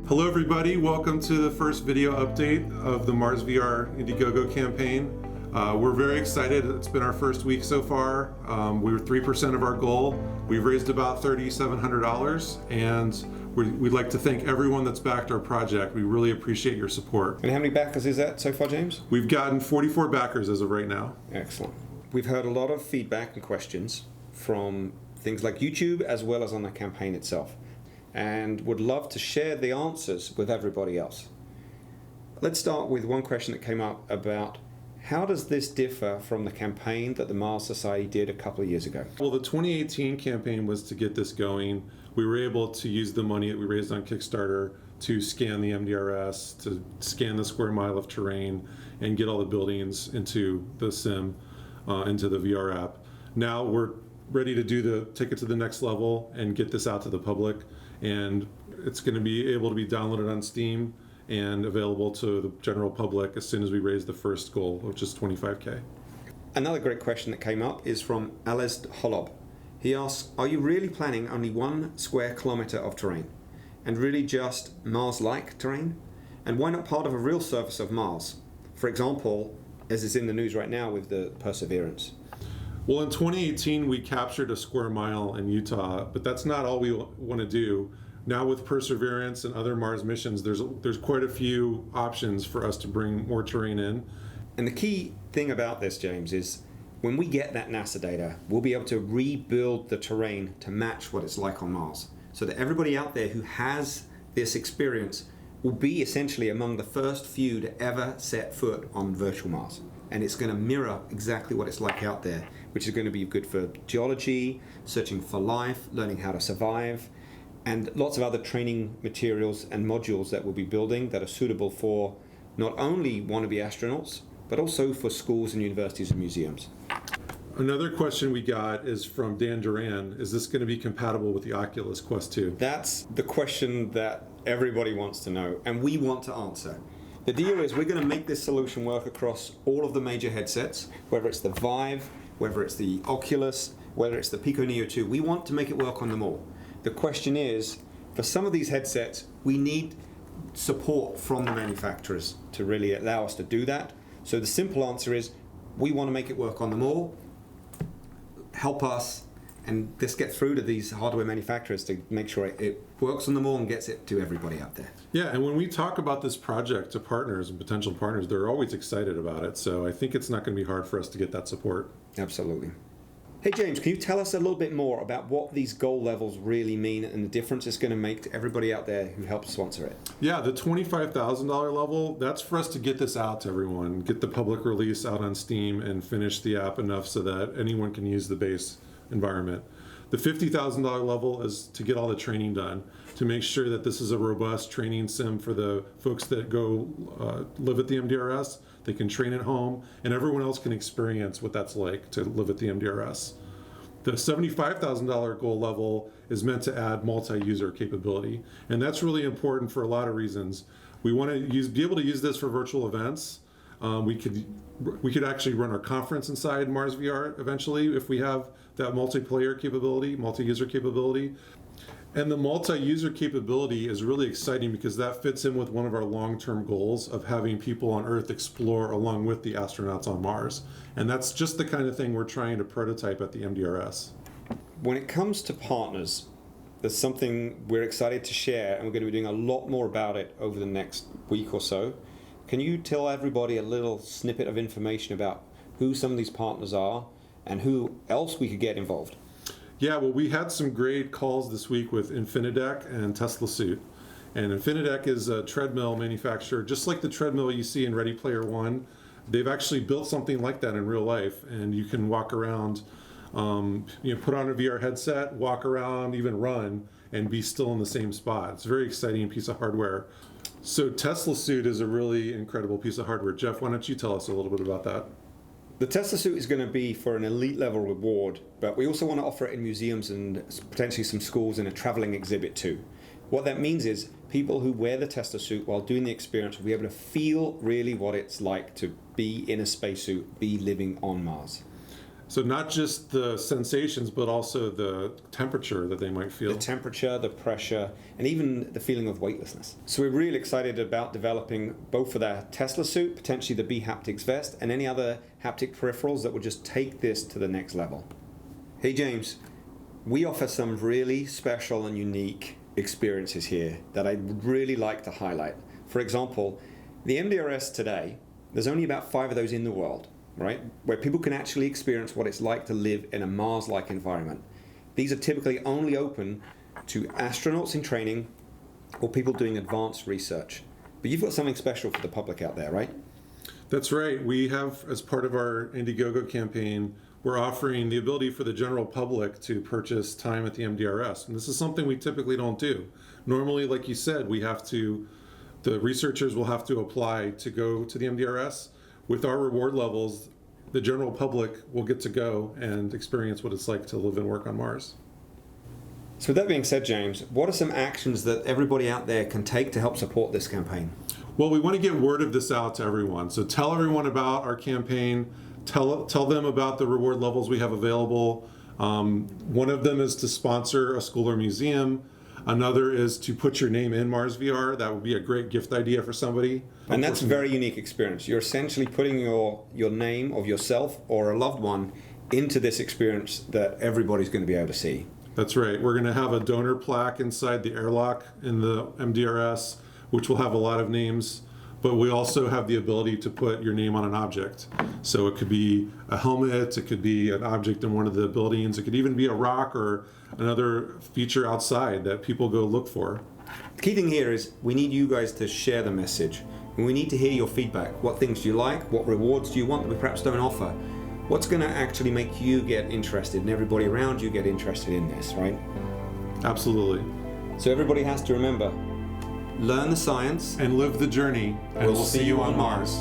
Hello everybody, welcome to the first video update of the MarsVR Indiegogo campaign. We're very excited. It's been our first week so far. We were 3% of our goal. We've raised about $3,700 and we'd like to thank everyone that's backed our project. We really appreciate your support. And how many backers is that so far, James? We've gotten 44 backers as of right now. Excellent. We've heard a lot of feedback and questions from things like YouTube as well as on the campaign itself, and would love to share the answers with everybody else. Let's start with one question that came up about how does this differ from the campaign that the Mars Society did a couple of years ago? Well, the 2018 campaign was to get this going. We were able to use the money that we raised on Kickstarter to scan the MDRS, to scan the square mile of terrain, and get all the buildings into the sim, into the VR app. Now we're ready to take it to the next level and get this out to the public. And it's going to be able to be downloaded on Steam and available to the general public as soon as we raise the first goal, which is 25K. Another great question that came up is from Alest Holob. He asks, are you really planning only 1 square kilometer of terrain and really just Mars-like terrain? And why not part of a real surface of Mars? For example, as is in the news right now with the Perseverance. Well, in 2018, we captured a square mile in Utah, but that's not all we want to do. Now with Perseverance and other Mars missions, there's quite a few options for us to bring more terrain in. And the key thing about this, James, is when we get that NASA data, we'll be able to rebuild the terrain to match what it's like on Mars, so that everybody out there who has this experience will be essentially among the first few to ever set foot on virtual Mars. And it's going to mirror exactly what it's like out there, which is going to be good for geology, searching for life, learning how to survive, and lots of other training materials and modules that we'll be building that are suitable for not only wannabe astronauts, but also for schools and universities and museums. Another question we got is from Dan Duran. Is this going to be compatible with the Oculus Quest 2? That's the question that everybody wants to know, and we want to answer. The deal is we're going to make this solution work across all of the major headsets, whether it's the Vive, whether it's the Oculus, whether it's the Pico Neo 2. We want to make it work on them all. The question is, for some of these headsets, we need support from the manufacturers to really allow us to do that. So the simple answer is, we want to make it work on them all. Help us, and this gets through to these hardware manufacturers to make sure it works on them all and gets it to everybody out there. Yeah, and when we talk about this project to partners and potential partners, they're always excited about it. So I think it's not going to be hard for us to get that support. Absolutely. Hey James, can you tell us a little bit more about what these goal levels really mean and the difference it's going to make to everybody out there who helps sponsor it? Yeah, the $25,000 level, that's for us to get this out to everyone, get the public release out on Steam and finish the app enough so that anyone can use the base environment. The $50,000 level is to get all the training done, to make sure that this is a robust training sim for the folks that go live at the MDRS. They can train at home, and everyone else can experience what that's like to live at the MDRS. The $75,000 goal level is meant to add multi-user capability, and that's really important for a lot of reasons. We want to be able to use this for virtual events. We could actually run our conference inside MarsVR eventually if we have that multiplayer capability, multi-user capability. And the multi-user capability is really exciting because that fits in with one of our long-term goals of having people on Earth explore along with the astronauts on Mars. And that's just the kind of thing we're trying to prototype at the MDRS. When it comes to partners, there's something we're excited to share, and we're going to be doing a lot more about it over the next week or so. Can you tell everybody a little snippet of information about who some of these partners are and who else we could get involved? Yeah, well, we had some great calls this week with Infinidec and Tesla Suit. And Infinidec is a treadmill manufacturer, just like the treadmill you see in Ready Player One. They've actually built something like that in real life, and you can walk around, put on a VR headset, walk around, even run, and be still in the same spot. It's a very exciting piece of hardware. So Tesla Suit is a really incredible piece of hardware. Jeff, why don't you tell us a little bit about that? The Tesla Suit is going to be for an elite level reward, but we also want to offer it in museums and potentially some schools in a traveling exhibit too. What that means is people who wear the Tesla Suit while doing the experience will be able to feel really what it's like to be in a spacesuit, be living on Mars. So not just the sensations, but also the temperature that they might feel. The temperature, the pressure, and even the feeling of weightlessness. So we're really excited about developing both for the Tesla suit, potentially the B-Haptics vest, and any other haptic peripherals that will just take this to the next level. Hey James, we offer some really special and unique experiences here that I'd really like to highlight. For example, the MDRS today, there's only about 5 of those in the world, right? Where people can actually experience what it's like to live in a Mars-like environment. These are typically only open to astronauts in training or people doing advanced research. But you've got something special for the public out there, right? That's right. We have, as part of our Indiegogo campaign, we're offering the ability for the general public to purchase time at the MDRS. And this is something we typically don't do. Normally, like you said, the researchers will have to apply to go to the MDRS. With our reward levels, the general public will get to go and experience what it's like to live and work on Mars. So with that being said, James, what are some actions that everybody out there can take to help support this campaign? Well, we want to get word of this out to everyone. So tell everyone about our campaign. Tell them about the reward levels we have available. One of them is to sponsor a school or museum. Another is to put your name in MarsVR. That would be a great gift idea for somebody. And that's a very unique experience. You're essentially putting your name of yourself or a loved one into this experience that everybody's going to be able to see. That's right. We're going to have a donor plaque inside the airlock in the MDRS, which will have a lot of names. But we also have the ability to put your name on an object. So it could be a helmet, it could be an object in one of the buildings, it could even be a rock or another feature outside that people go look for. The key thing here is we need you guys to share the message. And we need to hear your feedback. What things do you like? What rewards do you want that we perhaps don't offer? What's going to actually make you get interested and everybody around you get interested in this, right? Absolutely. So everybody has to remember, learn the science and live the journey, and we'll see you on Mars.